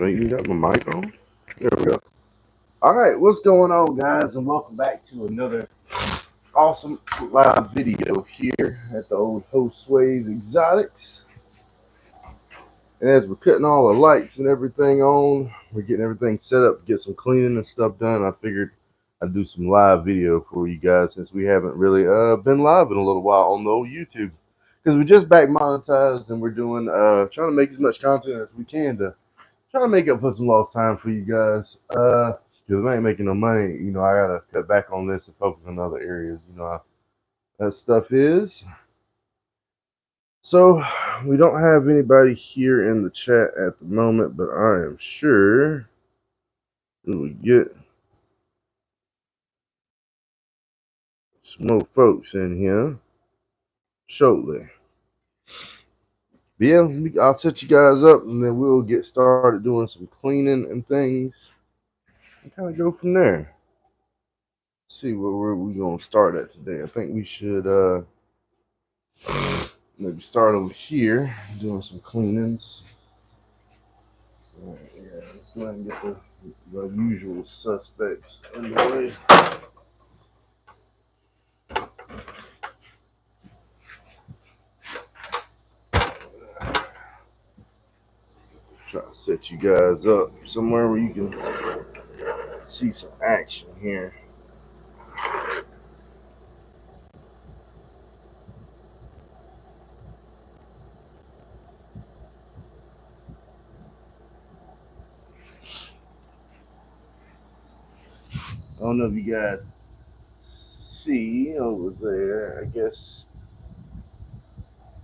I even got my mic on. There we go. All right, what's going on, guys, and welcome back to another awesome live video here at the old Josways Exotics. And as we're putting all the lights and everything on, we're getting everything set up to get some cleaning and stuff done. I figured I'd do some live video for you guys since we haven't really been live in a little while on the old YouTube. Because we just back monetized and we're doing trying to make as much content as we can to try to make up for some lost time for you guys. Because I ain't making no money, I gotta cut back on this and focus on other areas. How that stuff is. So we don't have anybody here in the chat at the moment, but I am sure we get some more folks in here shortly. But yeah, I'll set you guys up, and then we'll get started doing some cleaning and things, and kind of go from there. See where we're gonna start at today. I think we should maybe start over here doing some cleanings. Yeah, let's go ahead and get the usual suspects in the way. Try to set you guys up somewhere where you can see some action here. I don't know if you guys see over there. I guess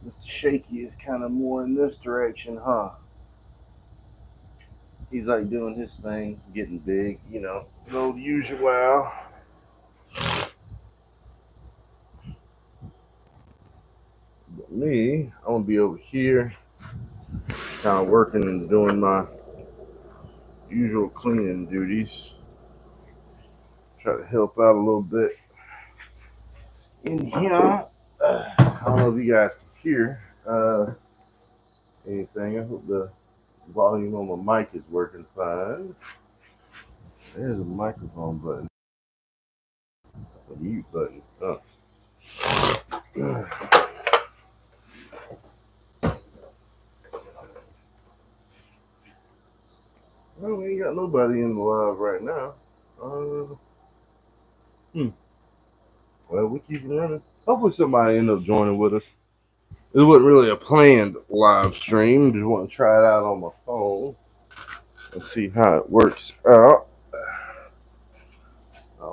Mr. Shaky is kind of more in this direction, huh? He's like doing his thing, getting big, the usual. But me, I'm gonna be over here, kind of working and doing my usual cleaning duties. Try to help out a little bit in here. I don't know if you guys can hear anything. I hope the volume on my mic is working fine. There's a microphone button. A mute button. Oh. Well, we ain't got nobody in the live right now. Well, we keep running. Hopefully somebody end up joining with us. It wasn't really a planned live stream. Just want to try it out on my phone and see how it works out.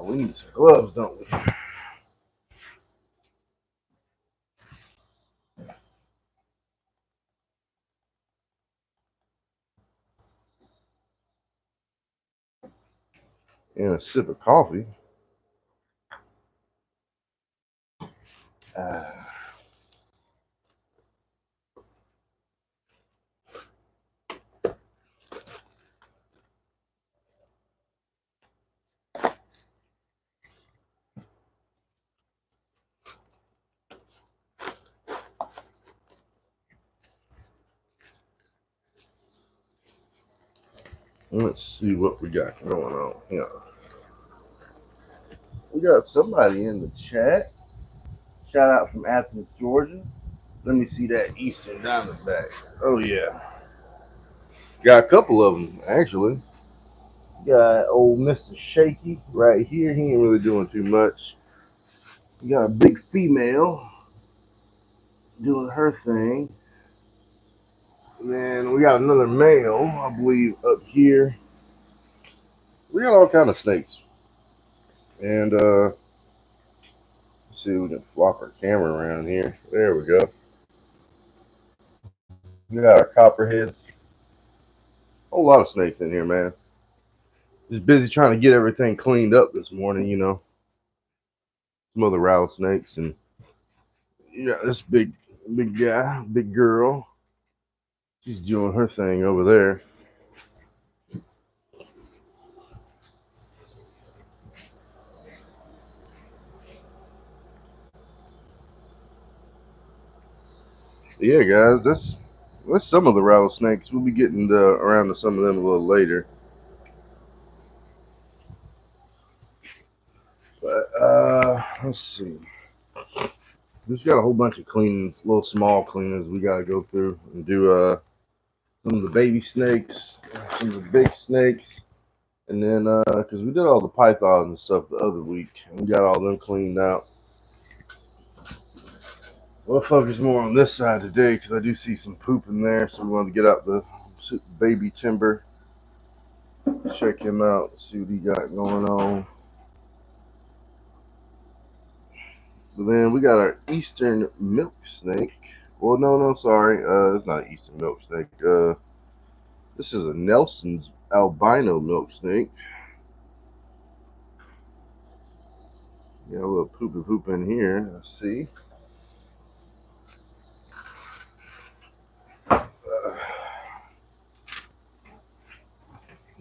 We need some gloves, don't we? And a sip of coffee. Let's see what we got going on here. We got somebody in the chat. Shout out from Athens, Georgia. Let me see that Eastern Diamondback. Oh, yeah. Got a couple of them, actually. Got old Mr. Shaky right here. He ain't really doing too much. We got a big female doing her thing. And then we got another male, I believe, up here. We got all kind of snakes. And let's see if we can flop our camera around here. There we go. We got our copperheads. A whole lot of snakes in here, man. Just busy trying to get everything cleaned up this morning, Some other rattlesnakes, and you got this big guy, big girl. She's doing her thing over there. Yeah, guys, That's some of the rattlesnakes. We'll be getting around to some of them a little later. But let's see. Just got a whole bunch of cleanings, little small cleanings we gotta go through and do some of the baby snakes, some of the big snakes, and then because we did all the pythons and stuff the other week, and we got all them cleaned out. We'll focus more on this side today because I do see some poop in there, so we want to get out the baby timber, check him out, see what he got going on. But then we got our eastern milk snake. Well, no, sorry. It's not an eastern milk snake. This is a Nelson's albino milk snake. Got a little poop in here. Let's see.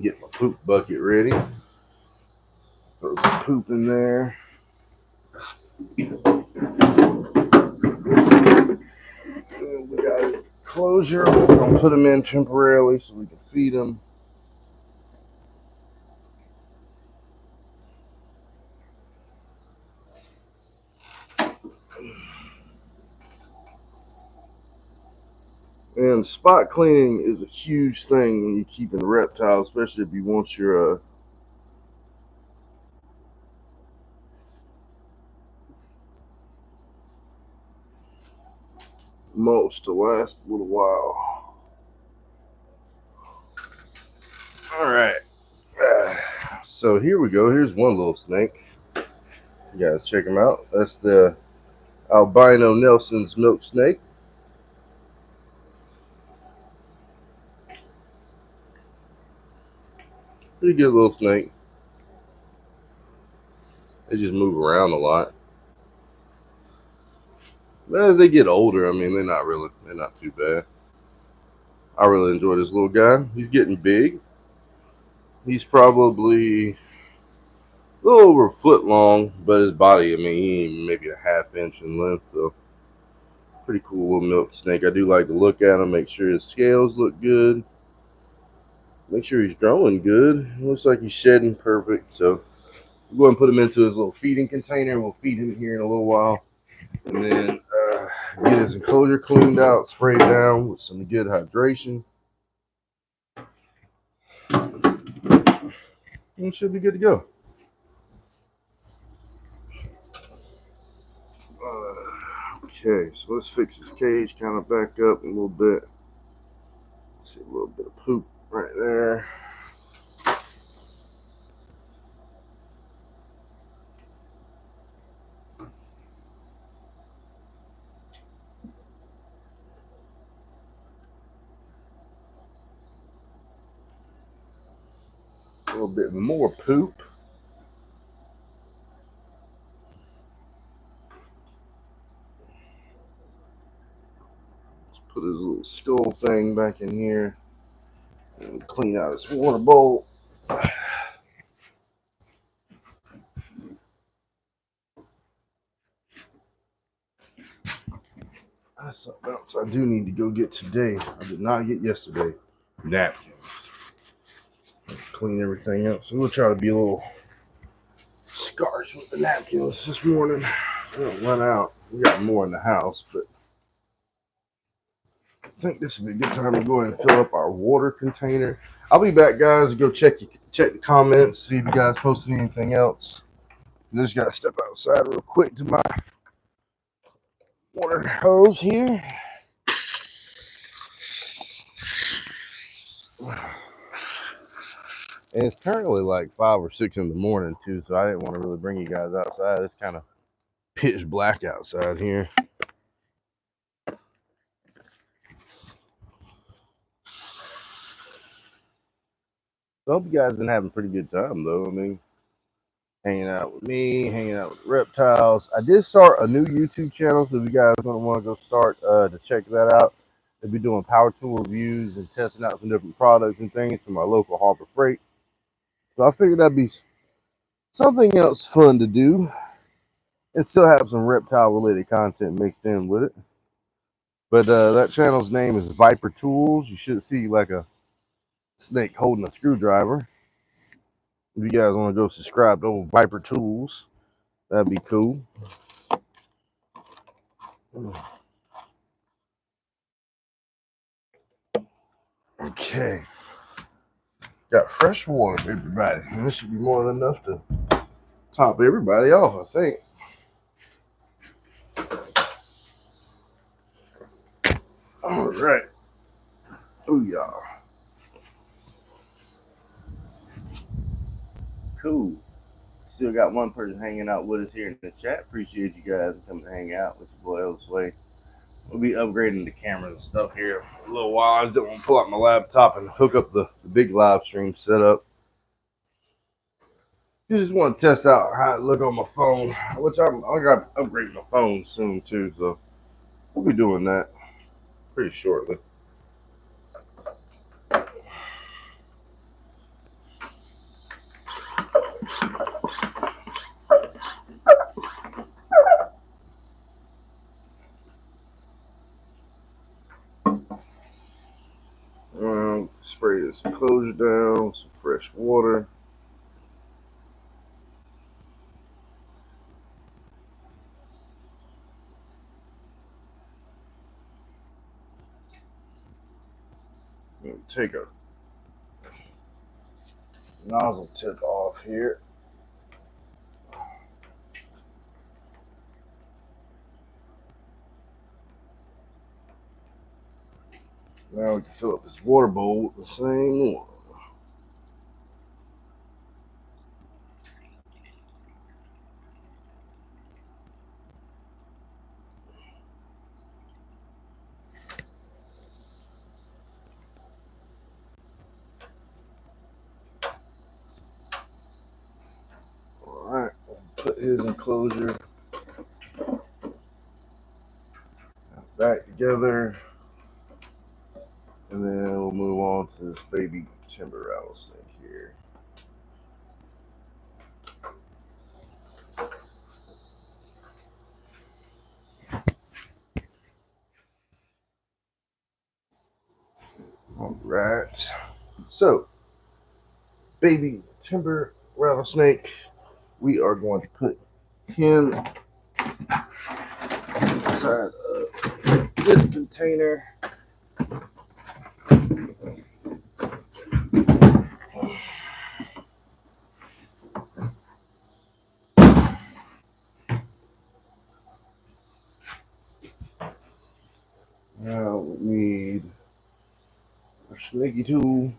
Get my poop bucket ready. Throw some poop in there. And we got an enclosure. We're gonna put them in temporarily so we can feed them. And spot cleaning is a huge thing when you're keeping reptiles, especially if you want your mulch to last a little while. All right. So here we go. Here's one little snake. You guys check him out. That's the Albino Nelson's milk snake. Pretty good little snake. They just move around a lot. But as they get older, I mean, they're not too bad. I really enjoy this little guy. He's getting big. He's probably a little over a foot long, but his body, I mean, he maybe a half inch in length. So pretty cool little milk snake. I do like to look at him, make sure his scales look good. Make sure he's growing good. It looks like he's shedding perfect. So we'll go ahead and put him into his little feeding container. We'll feed him here in a little while. And then get his enclosure cleaned out, sprayed down with some good hydration. And it should be good to go. Okay, so let's fix this cage kind of back up a little bit. See a little bit of poop right there. A little bit more poop. Let's put his little skull thing back in here and clean out his water bowl. That's something else I do need to go get today. I did not get yesterday. Napkins. Clean everything up. So we'll try to be a little scarce with the napkins this morning. We don't run out. We got more in the house, but I think this would be a good time to go ahead and fill up our water container. I'll be back, guys. Go check the comments, see if you guys posted anything else. I just gotta step outside real quick to my water hose here. And it's currently like 5 or 6 in the morning too, so I didn't want to really bring you guys outside. It's kind of pitch black outside here. So I hope you guys been having a pretty good time though. I mean, hanging out with me, hanging out with the reptiles. I did start a new YouTube channel, so if you guys don't want to go start to check that out, they'll be doing power tool reviews and testing out some different products and things from our local Harbor Freight. So I figured that'd be something else fun to do and still have some reptile related content mixed in with it. But that channel's name is Viper Tools. You should see like a snake holding a screwdriver. If you guys want to go subscribe to old Viper Tools, that'd be cool. Okay. Got fresh water, everybody. And this should be more than enough to top everybody off, I think. All right. Oh, y'all. Cool. Still got one person hanging out with us here in the chat. Appreciate you guys coming to hang out with your boy Elseway. We'll be upgrading the cameras and stuff here in a little while. I just don't want to pull out my laptop and hook up the big live stream setup. You just want to test out how it look on my phone, which I got to upgrade my phone soon too, so we'll be doing that pretty shortly. Spray this enclosure down, some fresh water. Take a nozzle tip off here. Now we can fill up this water bowl with the same one. Alright, we'll put his enclosure back together. And then we'll move on to this baby timber rattlesnake here. All right. So, baby timber rattlesnake, we are going to put him inside of this container. Now we need our snaky tool.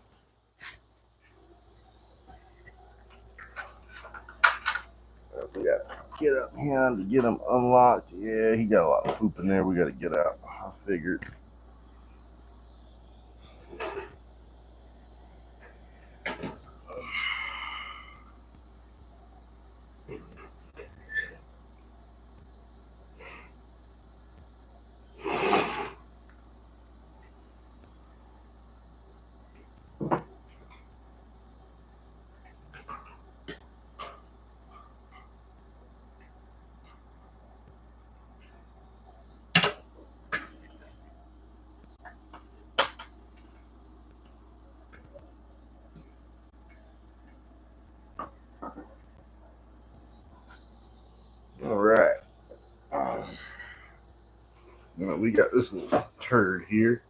We got to get up here to get him unlocked. Yeah, he got a lot of poop in there. We got to get out. I figured. All right. Now we got this little turd here.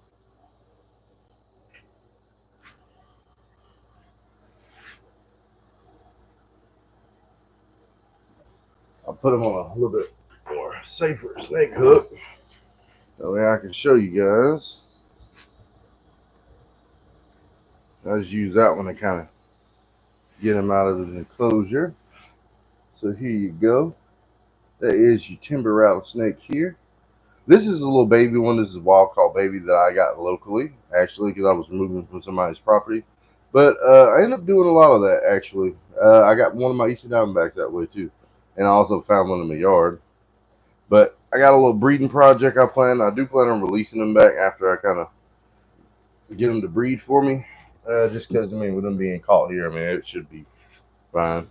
I'll put him on a little bit more safer snake hook. That way I can show you guys. I just use that one to kind of get him out of the enclosure. So here you go. That is your timber rattlesnake here. This is a little baby one. This is a wild caught baby that I got locally, actually, because I was moving from somebody's property. But I ended up doing a lot of that, actually. I got one of my Eastern Diamondbacks that way, too. And I also found one in my yard. But I got a little breeding project I plan. I do plan on releasing them back after I kind of get them to breed for me. Just because, I mean, with them being caught here, I mean, it should be fine.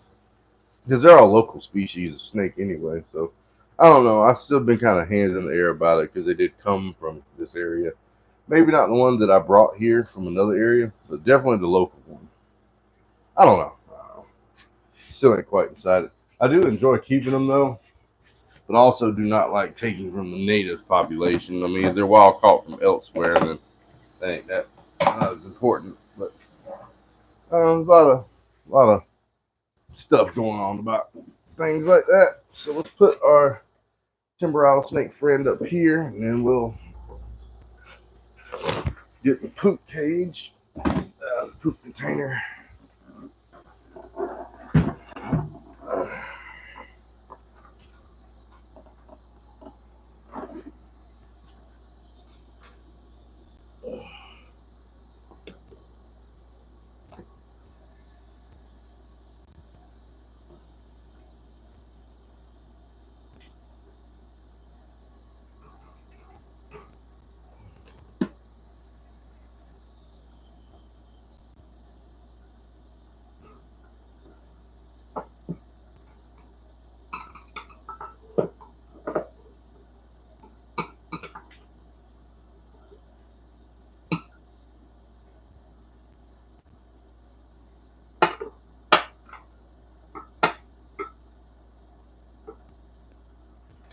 Because they're all local species of snake anyway, so I don't know. I've still been kind of hands in the air about it because they did come from this area. Maybe not the one that I brought here from another area, but definitely the local one. I don't know. Still ain't quite decided. I do enjoy keeping them though, but also do not like taking from the native population. I mean, if they're wild caught from elsewhere, then they ain't that as important. But there's a lot of stuff going on about things like that. So let's put our timber rattlesnake friend up here, and then we'll get the poop cage, the poop container.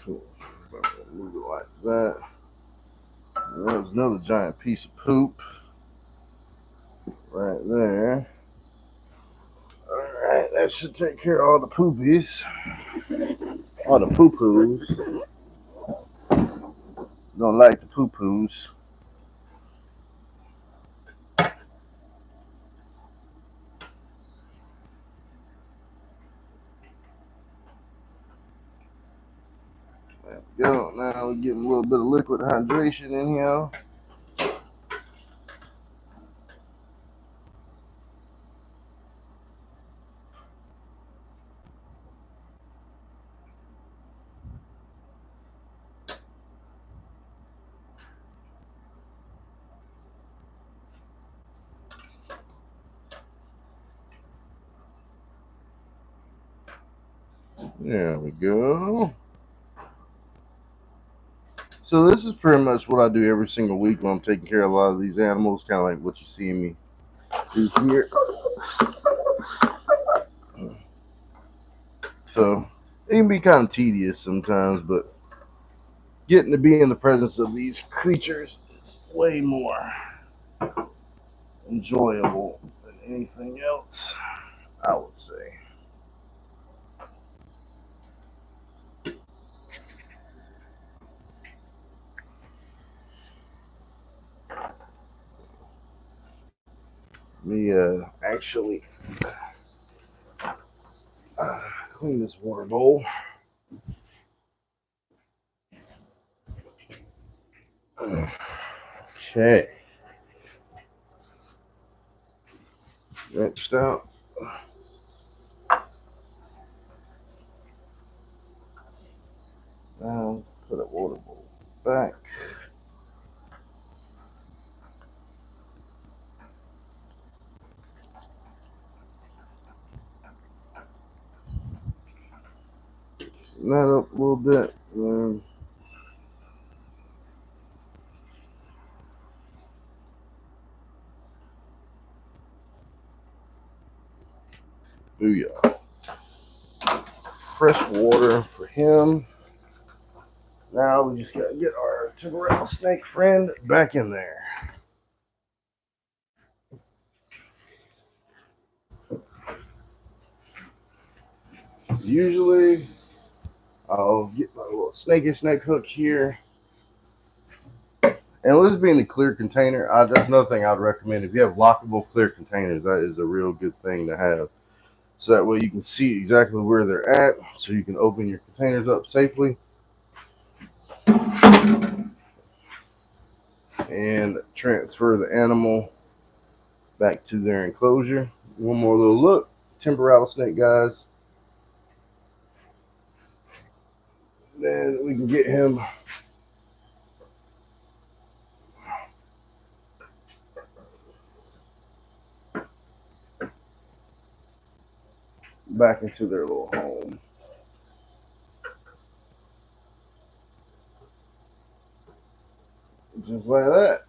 Cool. Move it like that. There's another giant piece of poop right there. Alright, that should take care of all the poopies. All the poo-poos. Don't like the poo-poos. There we go. Now we're getting a little bit of liquid hydration in here. There we go. So this is pretty much what I do every single week when I'm taking care of a lot of these animals, kind of like what you see me do here. So it can be kind of tedious sometimes, but getting to be in the presence of these creatures is way more enjoyable than anything else, I would say. Me actually clean this water bowl. Okay. Rinsed out. Now put that water bowl back. That up a little bit. Booyah. Fresh water for him. Now we just gotta get our rattlesnake friend back in there. Usually I'll get my little snake hook here. And with this being a clear container, that's another thing I'd recommend. If you have lockable clear containers, that is a real good thing to have. So that way you can see exactly where they're at, so you can open your containers up safely and transfer the animal back to their enclosure. One more little look. Timber rattlesnake, guys. Then we can get him back into their little home. Just like that.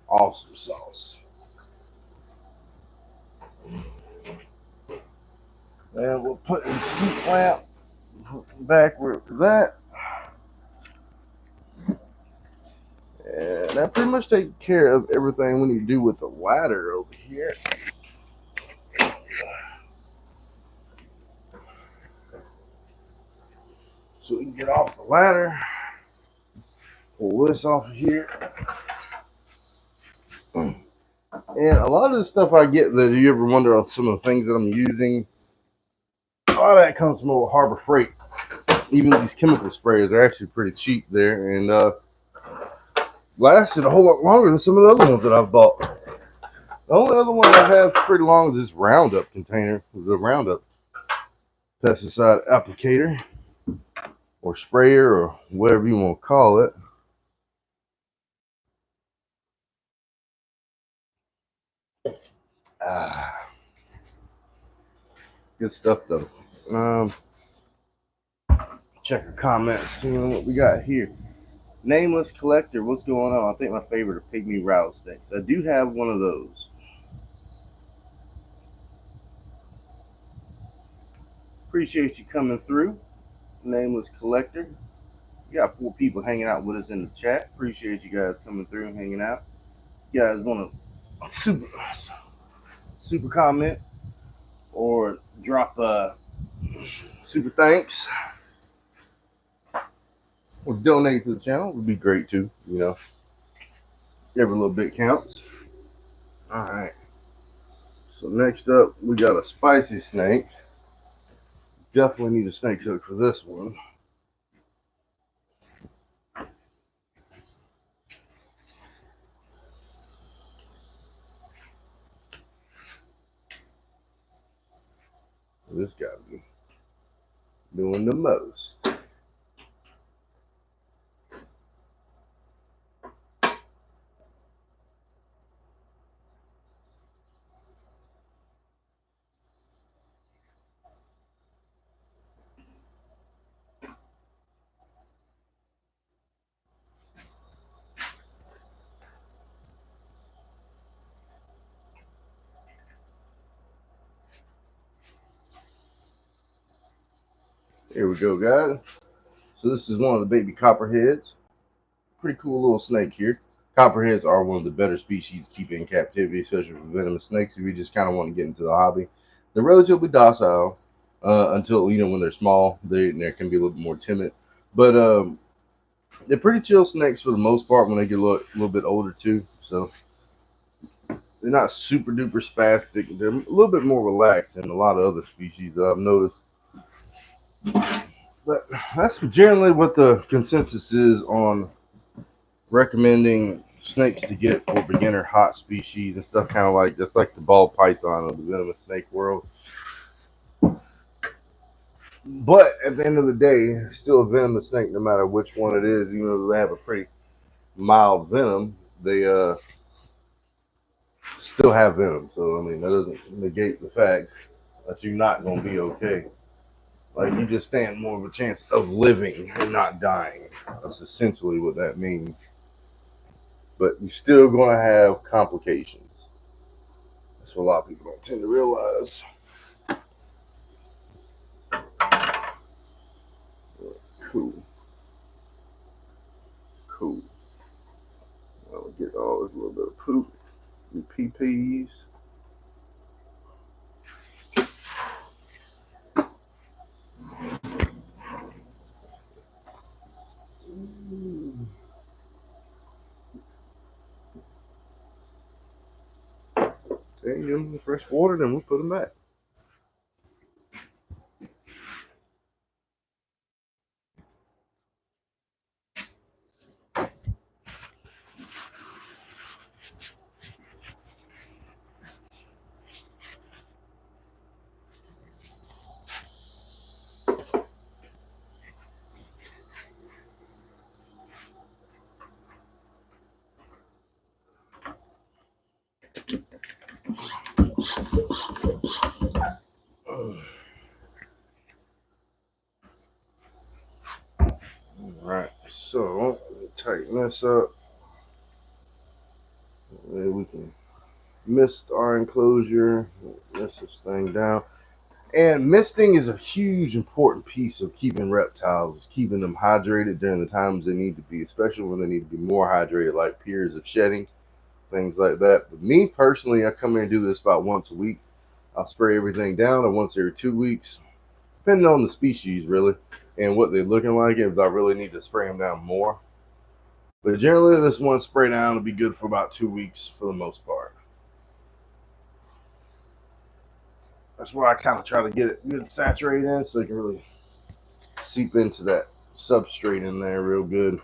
Awesome sauce. And we'll put the heat lamp back where it was at. And that pretty much takes care of everything we need to do with the ladder over here. So we can get off the ladder. Pull this off of here. And a lot of the stuff I get that you ever wonder on some of the things that I'm using, a lot of that comes from old Harbor Freight. Even these chemical sprayers are actually pretty cheap there and lasted a whole lot longer than some of the other ones that I've bought. The only other one I have pretty long is this Roundup container, the Roundup pesticide applicator or sprayer or whatever you want to call it. Good stuff though. Check your comments, seeing what we got here. Nameless Collector, what's going on? I think my favorite are pygmy rattlesnakes. I do have one of those. Appreciate you coming through, Nameless Collector. We got 4 people hanging out with us in the chat. Appreciate you guys coming through and hanging out. You guys want to super comment or drop a super thanks or donate to the channel would be great too. You know, every little bit counts. All right. So next up, we got a spicy snake. Definitely need a snake hook for this one. This guy be doing the most. Here we go, guys. So this is one of the baby copperheads. Pretty cool little snake here. Copperheads are one of the better species to keep in captivity, especially for venomous snakes. If you just kind of want to get into the hobby, they're relatively docile until, you know, when they're small, they can be a little bit more timid. But they're pretty chill snakes for the most part when they get a little bit older too. So they're not super duper spastic. They're a little bit more relaxed than a lot of other species that I've noticed. But that's generally what the consensus is on recommending snakes to get for beginner hot species and stuff, kind of like that's like the ball python of the venomous snake world. But at the end of the day, still a venomous snake no matter which one it is. Even though they have a pretty mild venom, they still have venom. So I mean that doesn't negate the fact that you're not going to be okay. Like you just stand more of a chance of living and not dying. That's essentially what that means. But you're still going to have complications. That's what a lot of people don't tend to realize. Cool. Cool. I'll get all this little bit of poop and PPs. Then give them the fresh water, then we'll put them back. tighten this up. Then we can mist our enclosure, mist this thing down. And misting is a huge important piece of keeping reptiles, keeping them hydrated during the times they need to be, especially when they need to be more hydrated, like periods of shedding, things like that. But me personally, I come here and do this about once a week. I'll spray everything down, or once every 2 weeks, depending on the species, really, and what they're looking like, if I really need to spray them down more. But generally, this one spray down will be good for about 2 weeks for the most part. That's why I kind of try to get it good saturated in so it can really seep into that substrate in there real good.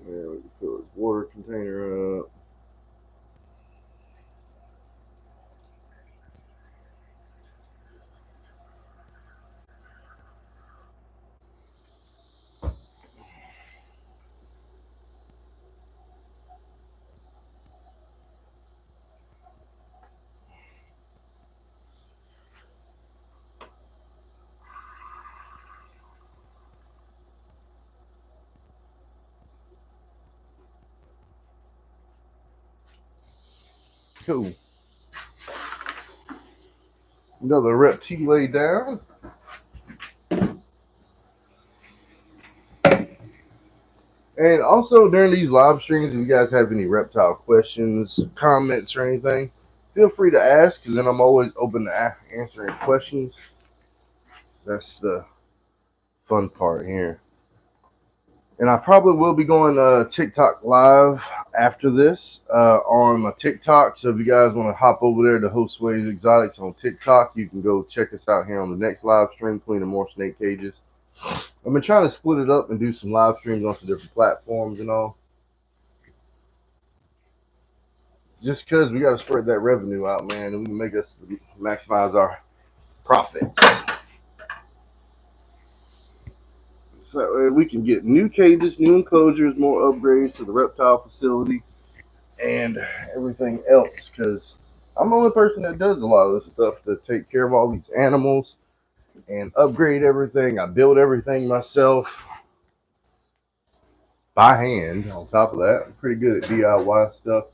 Yeah, we can fill this water container up. Cool. Another reptile down. And also during these live streams, if you guys have any reptile questions, comments, or anything, feel free to ask, because then I'm always open to answering questions. That's the fun part here. And I probably will be going TikTok live after this on my TikTok. So if you guys want to hop over there to Hostways Exotics on TikTok, you can go check us out here on the next live stream, cleaning more snake cages. I've been trying to split it up and do some live streams on some different platforms and all. Just because we got to spread that revenue out, man, and we can make us maximize our profits. So that way we can get new cages, new enclosures, more upgrades to the reptile facility, and everything else. Because I'm the only person that does a lot of this stuff to take care of all these animals and upgrade everything. I build everything myself by hand. On top of that, I'm pretty good at DIY stuff.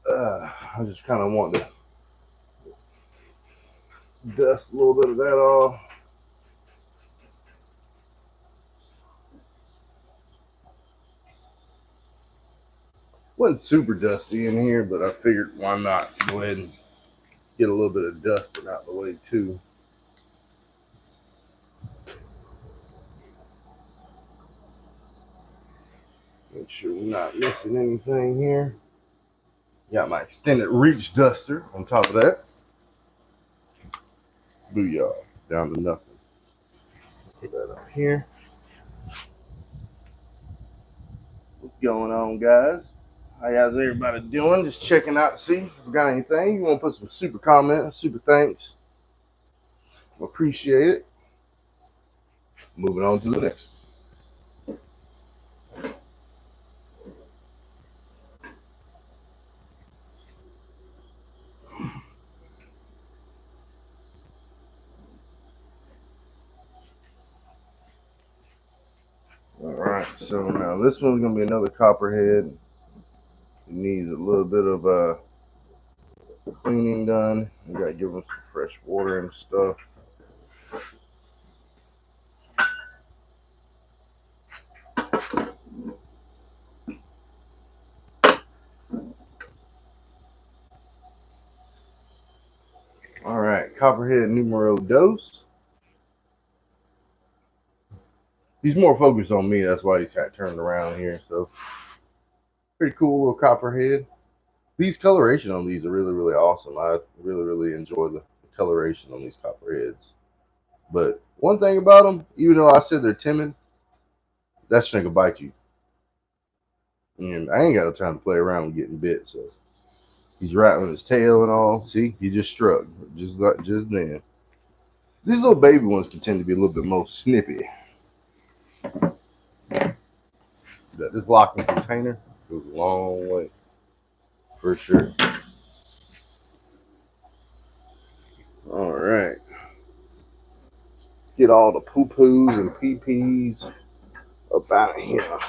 I just kind of want to dust a little bit of that off. Wasn't super dusty in here, but I figured why not go ahead and get a little bit of dust out of the way too. Make sure we're not missing anything here. Got my extended reach duster on top of that. Booyah, down to nothing. Put that up here. What's going on, guys? How's everybody doing? Just checking out to see if we got anything. You want to put some super comments, super thanks. Appreciate it. Moving on to the next. Alright, so now this one's going to be another copperhead. It needs a little bit of cleaning done. You got to give them some fresh water and stuff. Alright, copperhead numero dos. He's more focused on me, that's why he's got turned around here. So, pretty cool little copperhead. These coloration on these are really, really awesome. I really, really enjoy the coloration on these copperheads. But one thing about them, even though I said they're timid, that snake will bite you. And I ain't got no time to play around with getting bit, so he's rattling his tail and all. See, he just struck, just then. These little baby ones can tend to be a little bit more snippy. This locking container goes a long way, for sure. All right. Get all the poo-poos and pee-pees up out of here.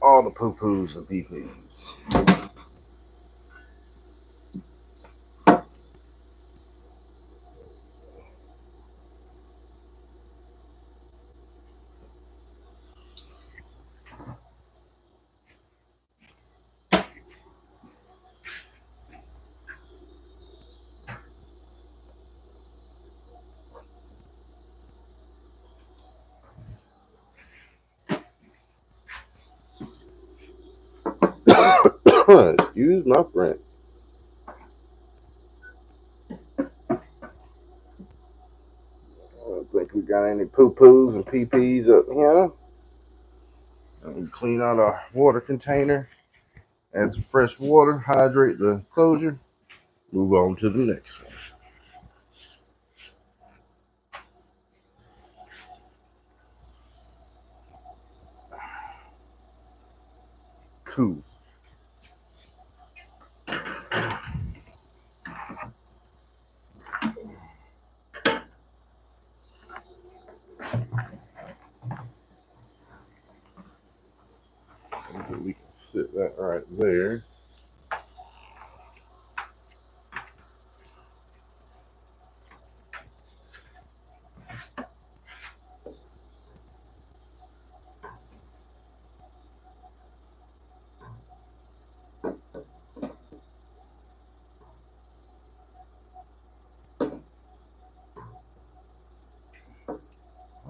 All the poo-poos and pee-pees. Excuse my friend. I don't think we got any poo-poos and pee-pees up here. And we clean out our water container, add some fresh water, hydrate the enclosure, move on to the next one. Cool. We can sit that right there.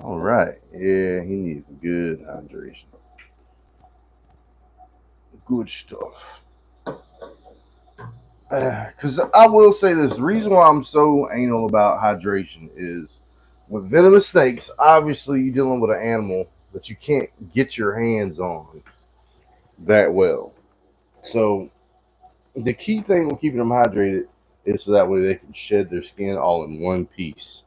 All right. Yeah, he needs good hydration. Good stuff. Because I will say this, the reason why I'm so anal about hydration is with venomous snakes, obviously you're dealing with an animal that you can't get your hands on that well. So the key thing with keeping them hydrated is so that way they can shed their skin all in one piece.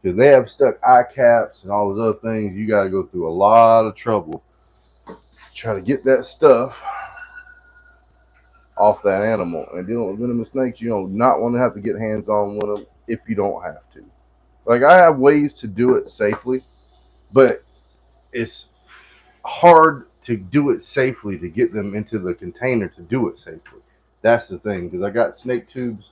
Because they have stuck eye caps and all those other things, you got to go through a lot of trouble trying to get that stuff off that animal. And dealing with venomous snakes, you don't not want to have to get hands on with them if you don't have to. Like I have ways to do it safely, but it's hard to do it safely to get them into the container to do it safely. That's the thing because I got snake tubes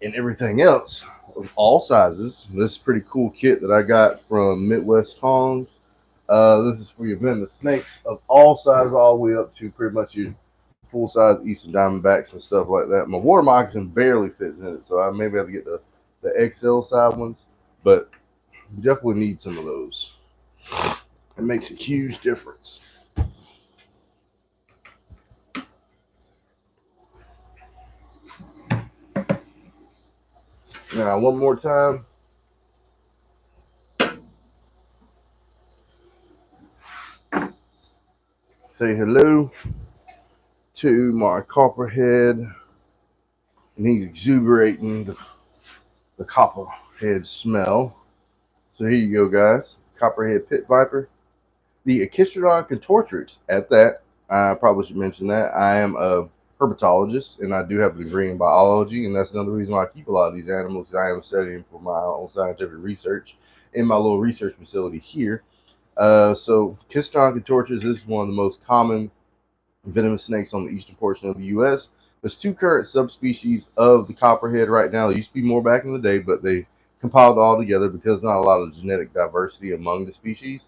and everything else of all sizes. This pretty cool kit that I got from Midwest Tongs. This is for your venomous snakes of all sizes, all the way up to pretty much your full size Eastern diamondbacks and stuff like that. My water moccasin barely fits in it, so I maybe have to get the XL side ones, but you definitely need some of those. It makes a huge difference. Now, one more time. Say hello to my copperhead, and he's exuberating the copperhead smell. So here you go, guys. Copperhead pit viper. The Echistrodon contortrix. At that, I probably should mention that I am a herpetologist, and I do have a degree in biology, and that's another reason why I keep a lot of these animals. I am studying for my own scientific research in my little research facility here. So Echistrodon contortrix is one of the most common venomous snakes on the eastern portion of the U.S. There's two current subspecies of the copperhead right now. There used to be more back in the day, but they compiled all together because not a lot of genetic diversity among the species.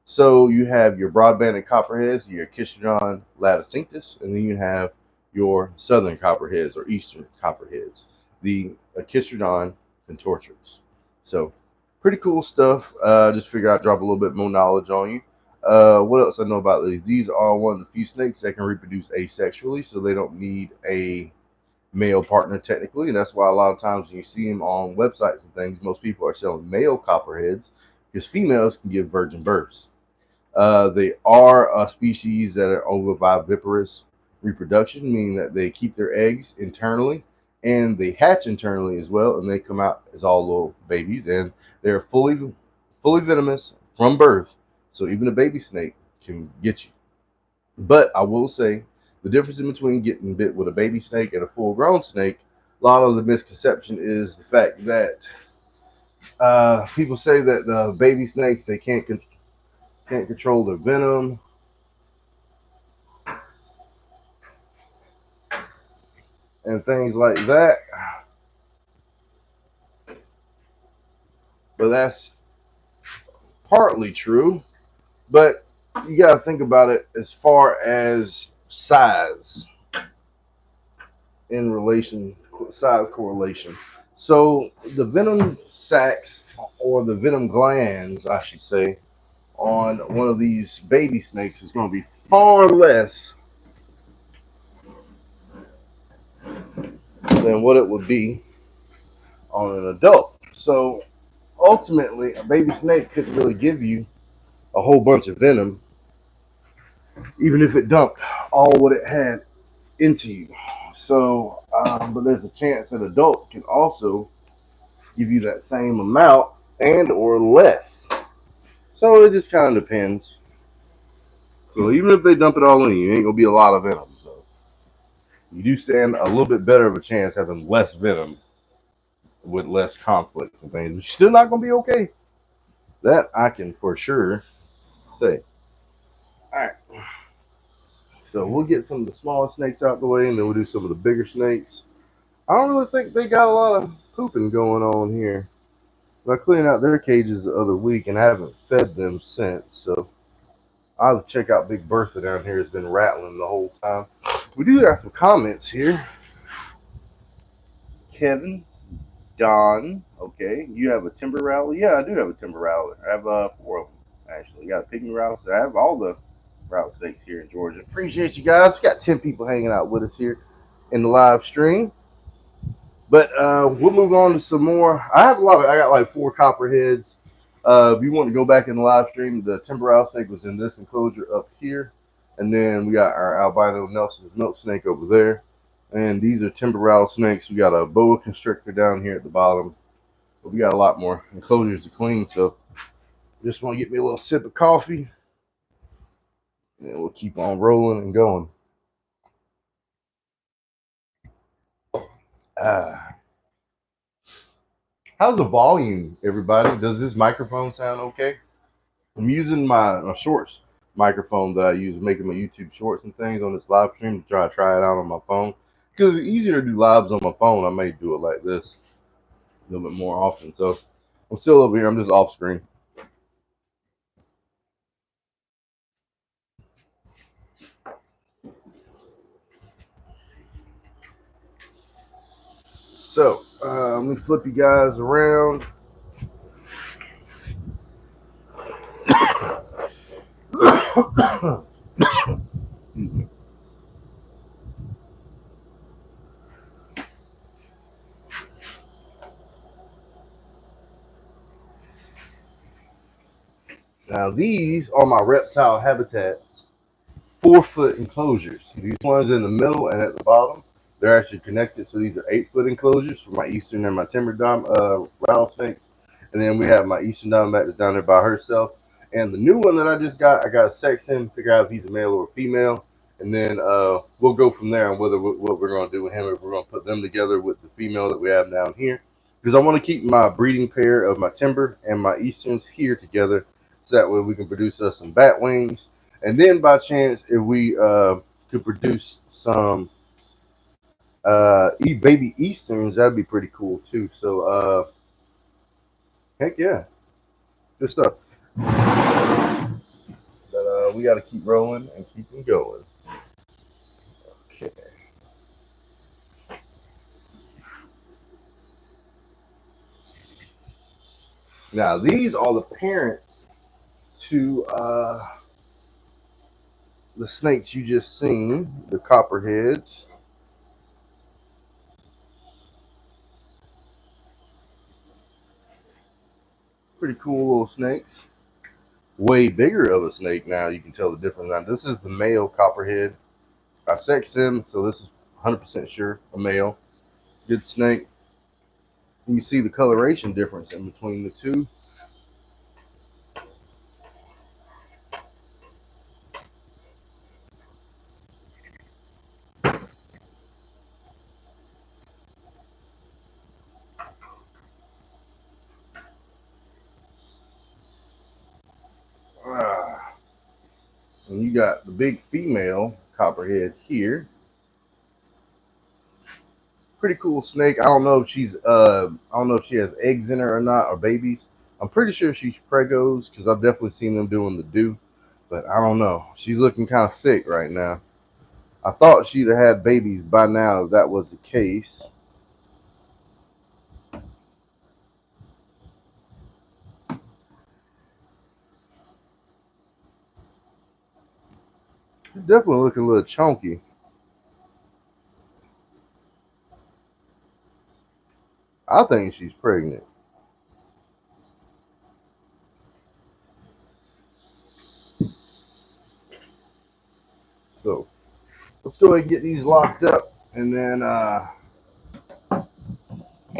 So you have your broad-banded copperheads, your Echistrodon laticinctus, and then you have your southern copperheads or eastern copperheads, the Echistrodon contortrix. So pretty cool stuff. Just figure out drop a little bit more knowledge on you. What else I know about these? These are one of the few snakes that can reproduce asexually, so they don't need a male partner technically, and that's why a lot of times when you see them on websites and things, most people are selling male copperheads because females can give virgin births. They are a species that are ovoviviparous reproduction, meaning that they keep their eggs internally and they hatch internally as well, and they come out as all little babies, and they're fully venomous from birth. So even a baby snake can get you. But I will say The difference in between getting bit with a baby snake and a full-grown snake, a lot of the misconception is the fact that people say that the baby snakes, they can't control their venom and things like that. But that's partly true. But you got to think about it as far as size in relation, size correlation. So the venom sacs, or the venom glands, I should say, on one of these baby snakes is going to be far less than what it would be on an adult. So ultimately, a baby snake couldn't really give you a whole bunch of venom, even if it dumped all what it had into you. So, but there's a chance that adult can also give you that same amount and or less. So it just kind of depends. So even if they dump it all in you, it ain't gonna be a lot of venom. So you do stand a little bit better of a chance having less venom with less conflict and things. But you're still not gonna be okay. That I can for sure say. All right. So we'll get some of the smaller snakes out the way, and then we'll do some of the bigger snakes. I don't really think they got a lot of pooping going on here. I cleaned out their cages the other week, and I haven't fed them since. So I'll check out Big Bertha down here. Has been rattling the whole time. We do have some comments here. Kevin, Don, okay, you have a timber rattler? Yeah, I do have a timber rattler. I have 4 of them actually. Got a pygmy rattler. I have all the rattlesnakes here in Georgia. Appreciate you guys. We got 10 people hanging out with us here in the live stream. But we'll move on to some more. I have a lot of. I got like 4 copperheads. If you want to go back in the live stream, the timber rattlesnake was in this enclosure up here, and then we got our albino Nelson's milk snake over there. And these are timber rattlesnakes. We got a boa constrictor down here at the bottom. But we got a lot more enclosures to clean, so just want to get me a little sip of coffee, and then we'll keep on rolling and going. How's the volume, everybody? Does this microphone sound okay? I'm using my shorts microphone that I use making my YouTube shorts and things on this live stream to try it out on my phone. Because it's easier to do lives on my phone. I may do it like this a little bit more often. So I'm still over here. I'm just off screen. So let me flip you guys around. Now these are my reptile habitats, 4-foot enclosures. These ones in the middle and at the bottom, they're actually connected. So these are 8-foot enclosures for my eastern and my timber rattlesnakes. And then we have my eastern diamondback that's down there by herself. And the new one that I just got, I got to sex him, figure out if he's a male or a female. And then we'll go from there on whether what we're going to do with him, if we're going to put them together with the female that we have down here. Because I want to keep my breeding pair of my timber and my easterns here together, so that way we can produce us some bat wings. And then by chance, if we could produce some baby easterns, that'd be pretty cool too. So heck yeah, good stuff. But we got to keep rolling and keep them going. Okay. Now these are the parents to the snakes you just seen, the copperheads. Pretty cool little snakes. Way bigger of a snake now. You can tell the difference. Now this is the male copperhead. I sexed him, so this is 100% sure a male. Good snake. And you see the coloration difference in between the two. And you got the big female copperhead here. Pretty cool snake. I don't know if she's I don't know if she has eggs in her or not, or babies. I'm pretty sure she's pregos because I've definitely seen them doing the do, but I don't know. She's looking kind of thick right now. I thought she'd have had babies by now if that was the case. She's definitely looking a little chunky. I think she's pregnant. So let's go ahead and get these locked up, and then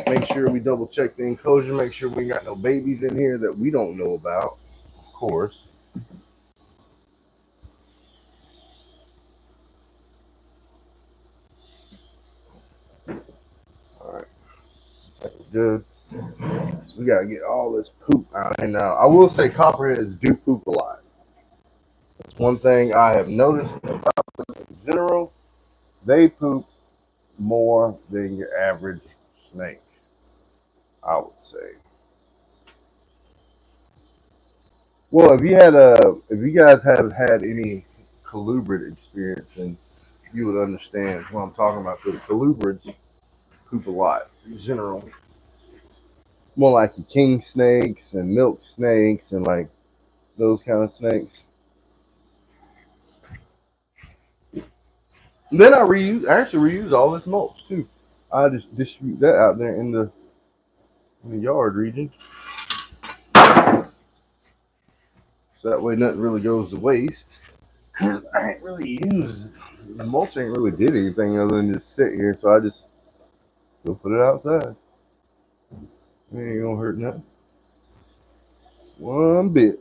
make sure we double check the enclosure, make sure we got no babies in here that we don't know about, of course. All right, that's good. We gotta get all this poop out. And I will say copperheads do poop a lot. That's one thing I have noticed about them in general. They poop more than your average snake, I would say. Well, if you guys have had any colubrid experience, then you would understand what I'm talking about. The colubrids poop a lot in general. More like your king snakes and milk snakes and like those kind of snakes. And then I actually reuse all this mulch too. I just distribute that out there in the yard region. So that way nothing really goes to waste. I ain't really used the mulch ain't really did anything other than just sit here, so I just go put it outside. It ain't gonna hurt nothing. One bit.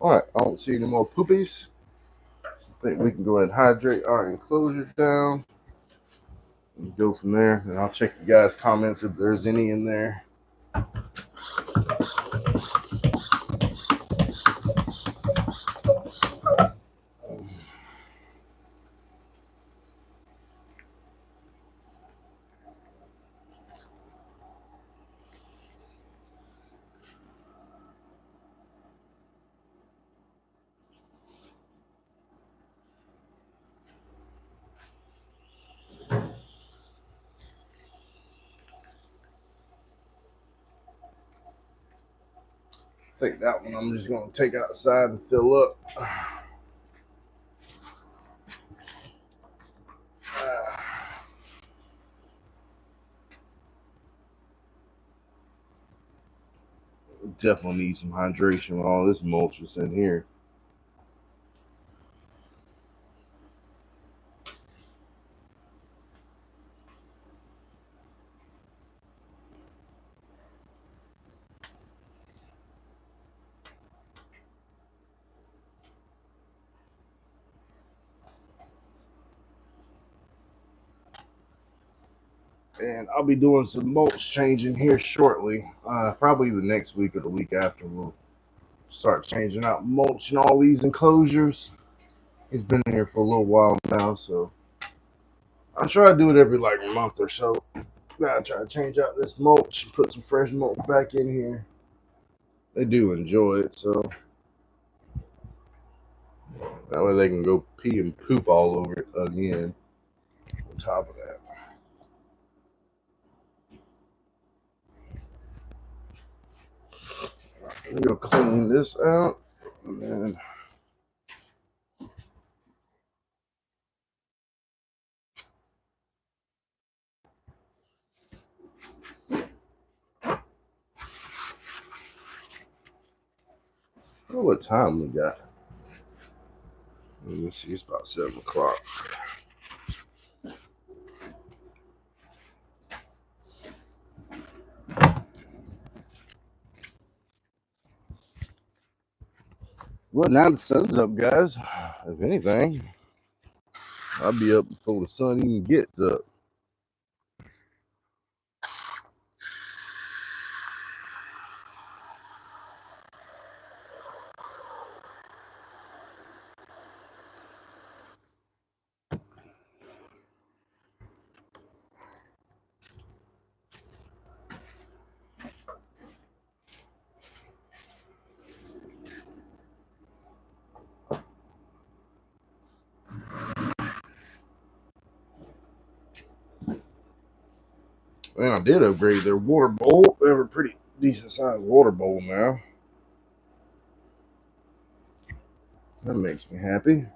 Alright, I don't see any more poopies. I think we can go ahead and hydrate our enclosures down and go from there. And I'll check you guys' comments if there's any in there. I think that one I'm just going to take outside and fill up. Definitely need some hydration with all this mulch that's in here. And I'll be doing some mulch changing here shortly. Probably the next week or the week after we'll start changing out mulch in all these enclosures. It's been here for a little while now, so I try to do it every like month or so. Gotta try to change out this mulch, put some fresh mulch back in here. They do enjoy it, so that way they can go pee and poop all over it again. On top of that, I'm gonna clean this out, and then what time we got? Let me see, it's about 7 o'clock. Well, now the sun's up, guys. If anything, I'll be up before the sun even gets up. Man, I did upgrade their water bowl. They have a pretty decent sized water bowl now. That makes me happy.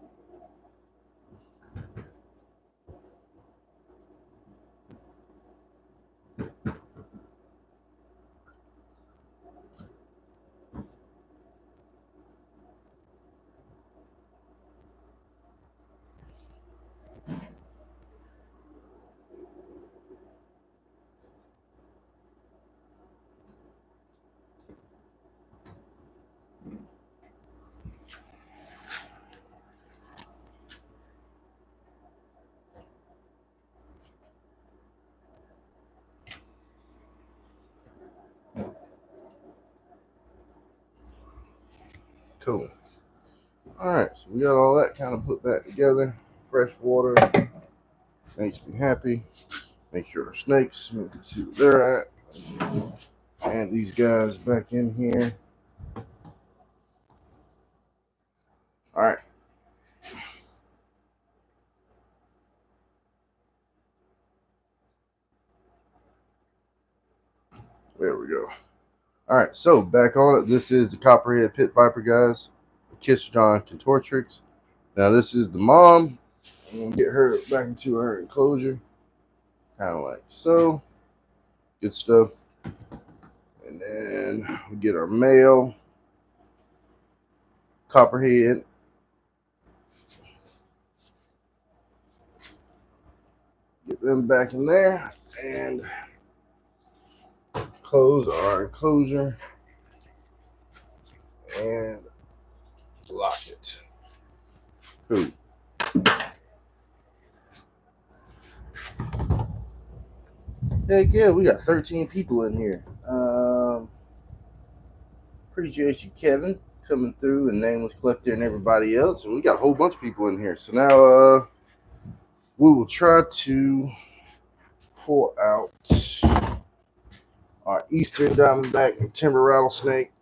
Cool. Alright, so we got all that kind of put back together. Fresh water makes me happy. Make sure our snakes, we can see where they're at. And these guys back in here. Alright. There we go. Alright, so back on it. This is the copperhead pit viper, guys. Kiss John Contortrix. Now this is the mom. I'm gonna get her back into her enclosure. Kind of like so. Good stuff. And then we get our male copperhead. Get them back in there and close our enclosure and lock it. Cool. Heck yeah, we got 13 people in here. Appreciate you, Kevin, coming through, and Nameless Collector and everybody else. And we got a whole bunch of people in here. So now we will try to pull out our Eastern Diamondback and Timber Rattlesnake.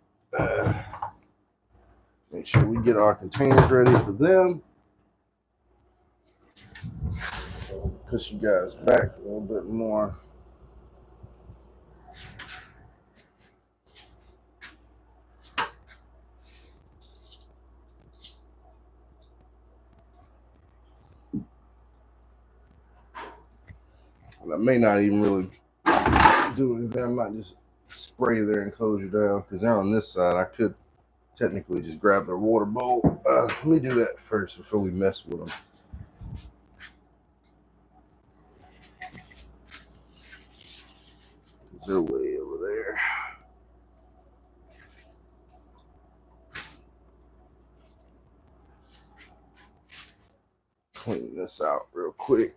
Make sure we get our containers ready for them. Push you guys back a little bit more. And I may not even really do anything. I might just spray their enclosure down because they're on this side. I could technically just grab their water bowl. Let me do that first before we mess with them. They're way over there. Clean this out real quick.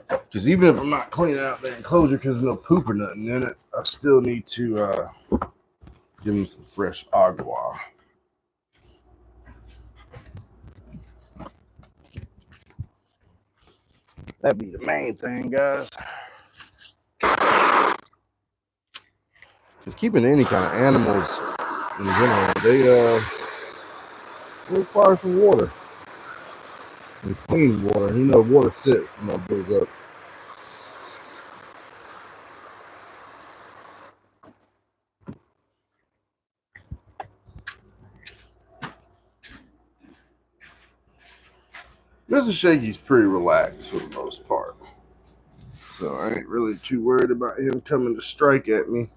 Because even if I'm not cleaning out the enclosure because there's no poop or nothing in it, I still need to give them some fresh agua. That'd be the main thing, guys. Because keeping any kind of animals in general, they require some water. And clean water. You know, water sits when that builds up. Mr. Shaky's pretty relaxed for the most part. So I ain't really too worried about him coming to strike at me.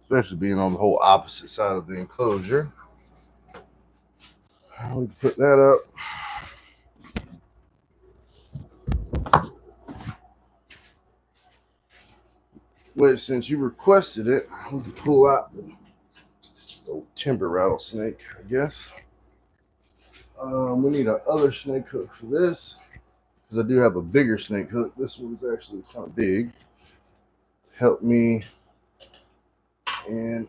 Especially being on the whole opposite side of the enclosure. We put that up. which since you requested it, we can pull out the old timber rattlesnake, I guess. We need a other snake hook for this because I do have a bigger snake hook. This one's actually kind of big. Help me in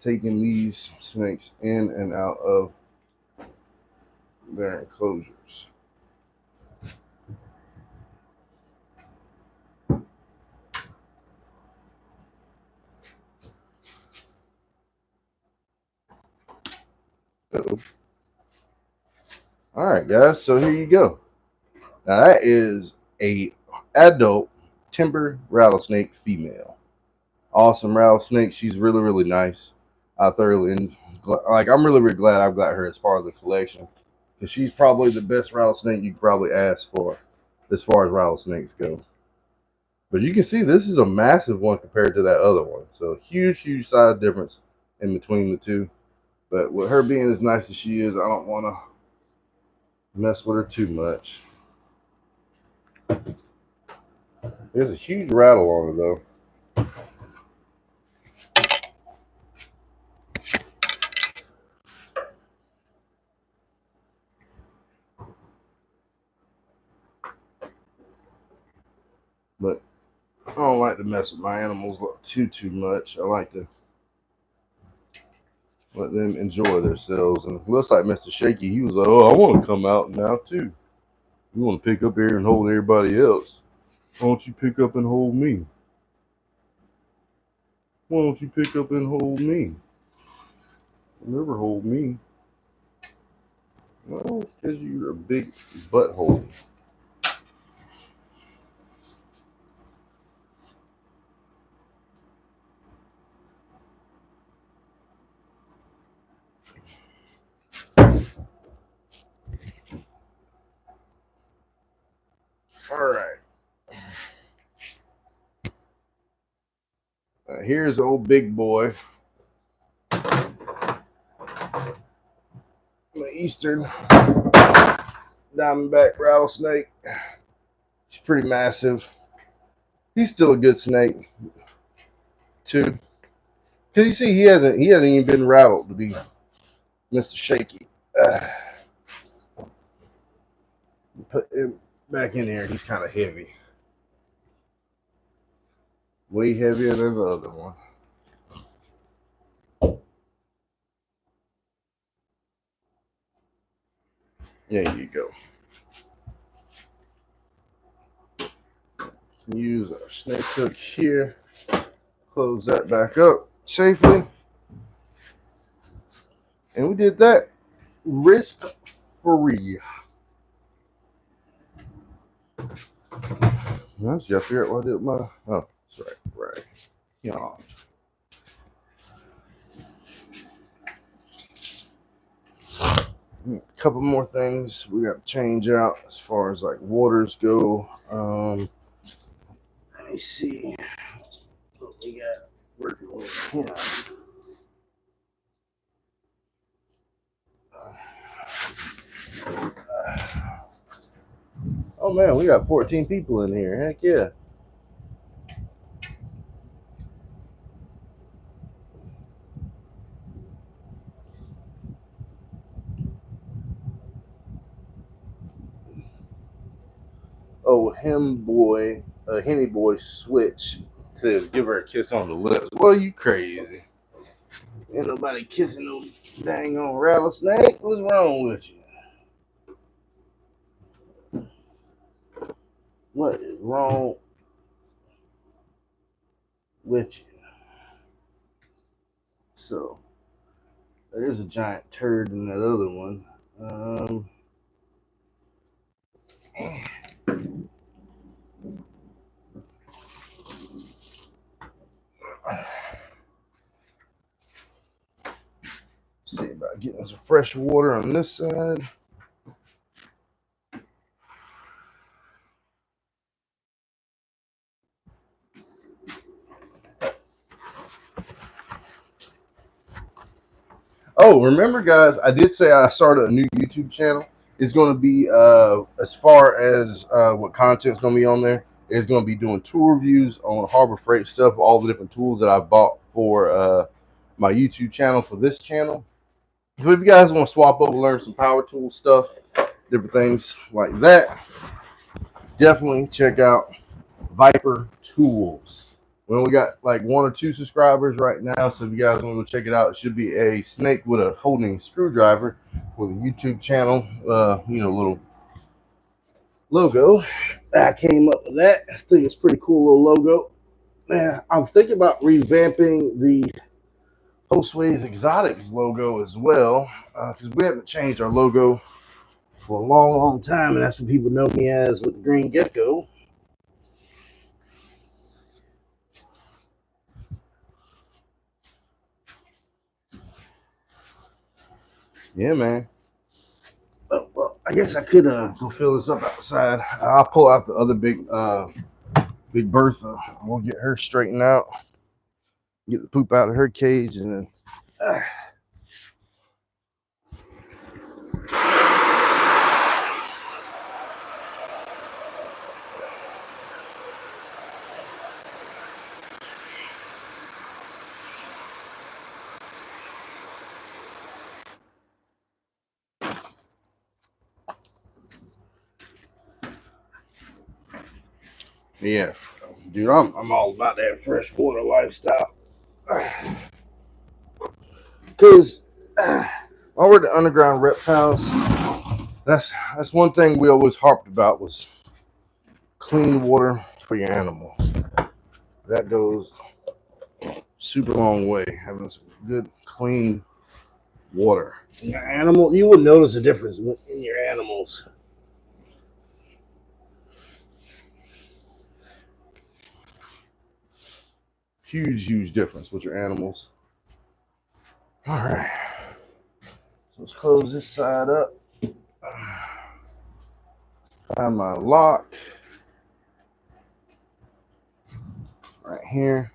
taking these snakes in and out of their enclosures. All right, guys, so here you go. Now that is a adult timber rattlesnake female. Awesome rattlesnake. She's really, really nice. I'm really, really glad I've got her as part of the collection because she's probably the best rattlesnake you could probably ask for as far as rattlesnakes go. But you can see this is a massive one compared to that other one. So huge, huge size difference in between the two. But with her being as nice as she is, I don't want to mess with her too much. There's a huge rattle on her though. But I don't like to mess with my animals too much. I like to let them enjoy themselves. And it looks like Mr. Shaky, he was like, oh, I want to come out now too. You want to pick up here and hold everybody else. Why don't you pick up and hold me? Why don't you pick up and hold me? You'll never hold me. Well, it's because you're a big butthole. All right. Here's old big boy. The eastern diamondback rattlesnake. He's pretty massive. He's still a good snake too. Cause you see, he hasn't even been rattled to be Mr. Shaky. Put him back in here. He's kind of heavy, way heavier than the other one. There you go. Use our snake hook here. Close that back up safely. And we did that risk free. Now, did I figure out what I did with my. Oh, that's right. Yeah. A couple more things we got to change out as far as like waters go. Let me see what we got working with him. Oh man, we got 14 people in here. Heck yeah. Oh, Henny boy switch to give her a kiss on the lips. Well, you crazy. Ain't nobody kissing no dang on rattlesnake. What's wrong with you? What is wrong with you? So, there's a giant turd in that other one. See about getting some fresh water on this side. Oh, remember guys, I did say I started a new YouTube channel. It's going to be as far as what content's going to be on there. It's going to be doing tool reviews on Harbor Freight stuff, all the different tools that I've bought for my YouTube channel, for this channel. So if you guys want to swap over, learn some power tool stuff, different things like that, definitely check out Viper Tools. We only got like 1 or 2 subscribers right now, so if you guys want to go check it out, it should be a snake with a holding screwdriver with a YouTube channel, little logo. I came up with that. I think it's a pretty cool little logo. Man, I'm thinking about revamping the Hostways Exotics logo as well, because we haven't changed our logo for a long, long time, and that's what people know me as with the green gecko. Yeah, man. Well, I guess I could go fill this up outside. I'll pull out the other big Bertha. We'll get her straightened out, get the poop out of her cage, and then. Yeah, dude, I'm all about that freshwater lifestyle. Because over the underground reptiles, that's one thing we always harped about was clean water for your animals. That goes super long way, having some good clean water. Your animal, you would notice a difference in your animals. Huge difference with your animals. All right, so let's close this side up. Find my lock right here.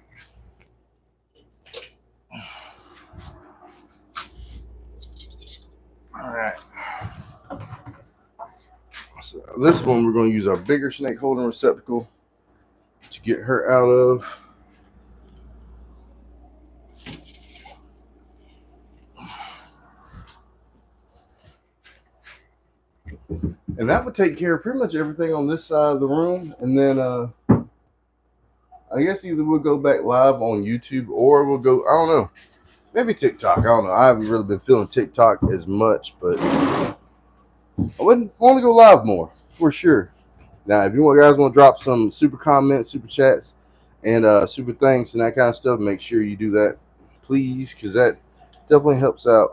All right. So this one we're going to use our bigger snake holding receptacle to get her out of. And that would take care of pretty much everything on this side of the room. And then I guess either we'll go back live on YouTube or we'll go, I don't know, maybe TikTok. I don't know. I haven't really been feeling TikTok as much, but I wouldn't want to go live more for sure. Now, if you guys want to drop some super comments, super chats, and super thanks and that kind of stuff, make sure you do that, please, because that definitely helps out.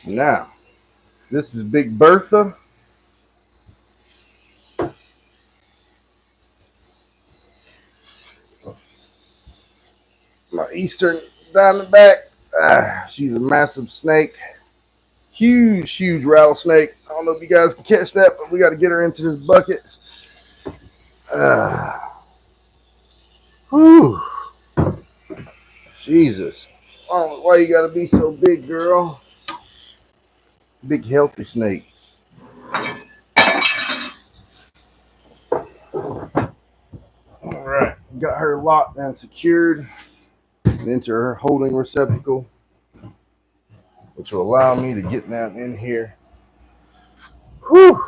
Now, this is Big Bertha. My eastern diamondback. She's a massive snake. Huge rattlesnake. I don't know if you guys can catch that, but we got to get her into this bucket. Whew. Jesus. I don't know why you got to be so big, girl. Big, healthy snake. All right. Got her locked and secured into her holding receptacle, which will allow me to get down in here. Whew.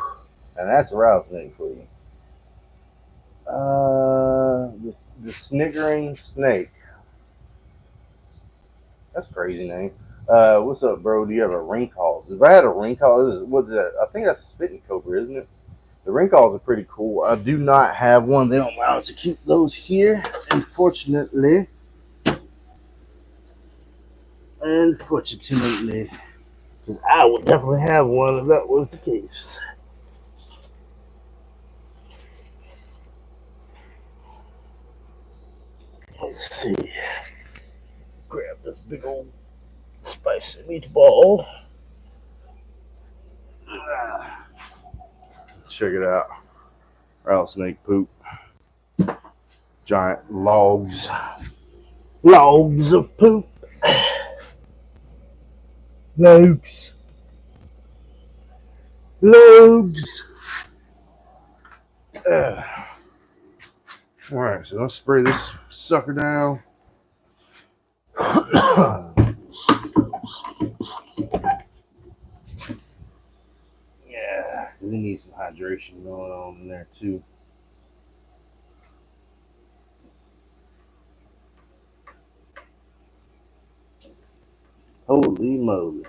And that's a rattlesnake for you. The sniggering snake. That's a crazy name. What's up, bro? Do you have a ring calls? If I had a ring call, what's that? I think that's a spitting cobra, isn't it? The ring calls are pretty cool. I do not have one. They don't allow us to keep those here, unfortunately. Unfortunately. Because I would definitely have one if that was the case. Let's see. Grab this big old spider. nice meatball. Check it out. Rattlesnake poop. Giant logs. Logs of poop. Logs. Logs. Alright, so let's spray this sucker down. Yeah, we need some hydration going on in there too. Holy moly.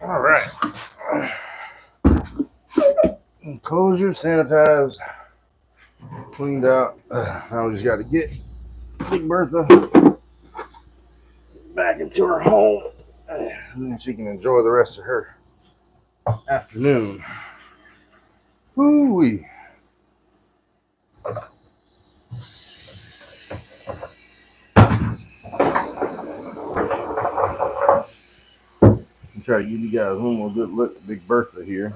All right. Enclosures, sanitized, cleaned out. Now we just got to get Big Bertha back into her home, and then she can enjoy the rest of her afternoon. Woo-wee. Try to give you guys one more good look at Big Bertha here.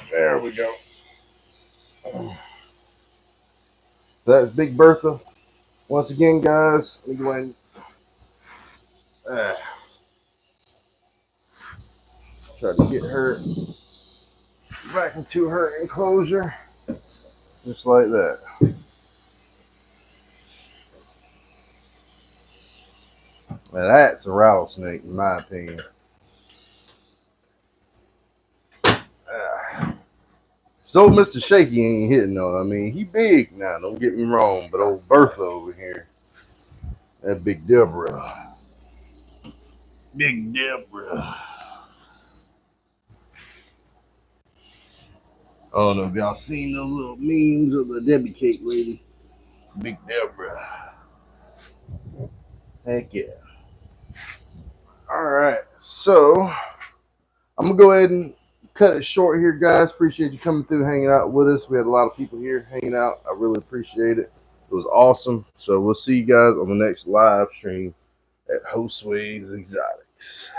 There we go. That's Big Bertha. Once again, guys, let me go ahead and try to get her back into her enclosure, just like that. Now that's a rattlesnake, in my opinion. So Mr. Shaky ain't hitting though. I mean, he big now, don't get me wrong, but old Bertha over here, that Big Deborah. Big Deborah. I don't know if y'all seen those little memes of the Debbie Cake lady. Big Deborah. Heck yeah. Alright, so I'm going to go ahead and cut it short here, guys. Appreciate you coming through, hanging out with us. We had a lot of people here hanging out. I really appreciate it. It was awesome. So we'll see you guys on the next live stream at Josue's Exotics.